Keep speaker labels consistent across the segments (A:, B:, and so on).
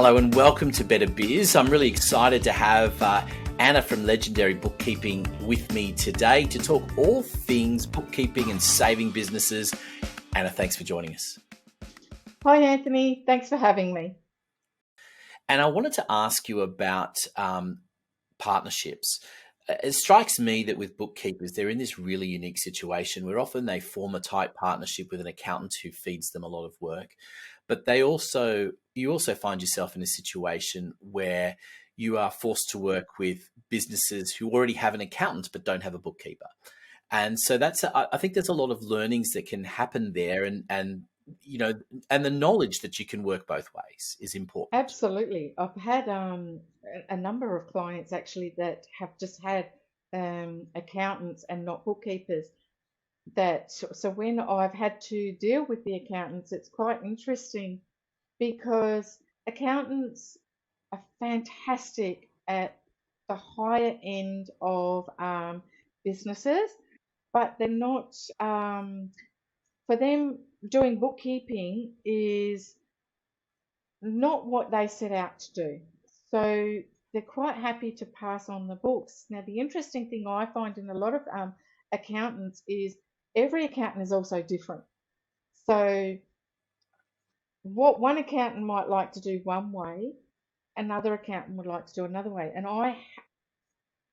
A: Hello and welcome to Better Biz. I'm really excited to have Anna from Legendary Bookkeeping with me today to talk all things bookkeeping and saving businesses. Anna, thanks for joining us.
B: Hi, Anthony. Thanks for having me.
A: And I wanted to ask you about partnerships. It strikes me that with bookkeepers, they're in this really unique situation where often they form a tight partnership with an accountant who feeds them a lot of work. But you also find yourself in a situation where you are forced to work with businesses who already have an accountant but don't have a bookkeeper. And so I think there's a lot of learnings that can happen there, and the knowledge that you can work both ways is important.
B: Absolutely. I've had a number of clients actually that have just had accountants and not bookkeepers. So when I've had to deal with the accountants, it's quite interesting because accountants are fantastic at the higher end of businesses, but they're not. For them, doing bookkeeping is not what they set out to do. So they're quite happy to pass on the books. Now, the interesting thing I find in a lot of accountants is every accountant is also different. So what one accountant might like to do one way, another accountant would like to do another way. And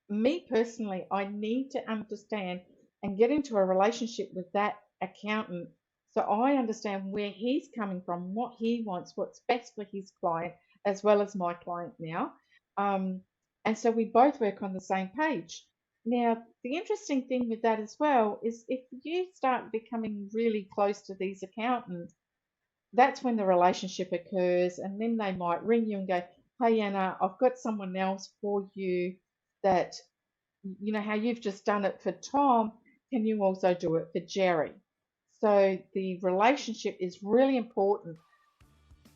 B: me personally, I need to understand and get into a relationship with that accountant so I understand where he's coming from, what he wants, what's best for his client, as well as my client now. And so we both work on the same page. Now, the interesting thing with that as well is if you start becoming really close to these accountants, that's when the relationship occurs, and then they might ring you and go, "Hey, Anna, I've got someone else for you that, how you've just done it for Tom, can you also do it for Jerry?" So the relationship is really important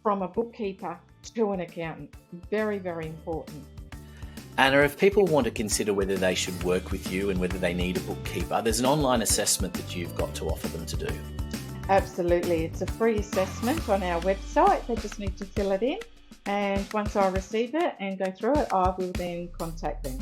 B: from a bookkeeper to an accountant. Very, very important.
A: Anna, if people want to consider whether they should work with you and whether they need a bookkeeper, there's an online assessment that you've got to offer them to do.
B: Absolutely. It's a free assessment on our website. They just need to fill it in. And once I receive it and go through it, I will then contact them.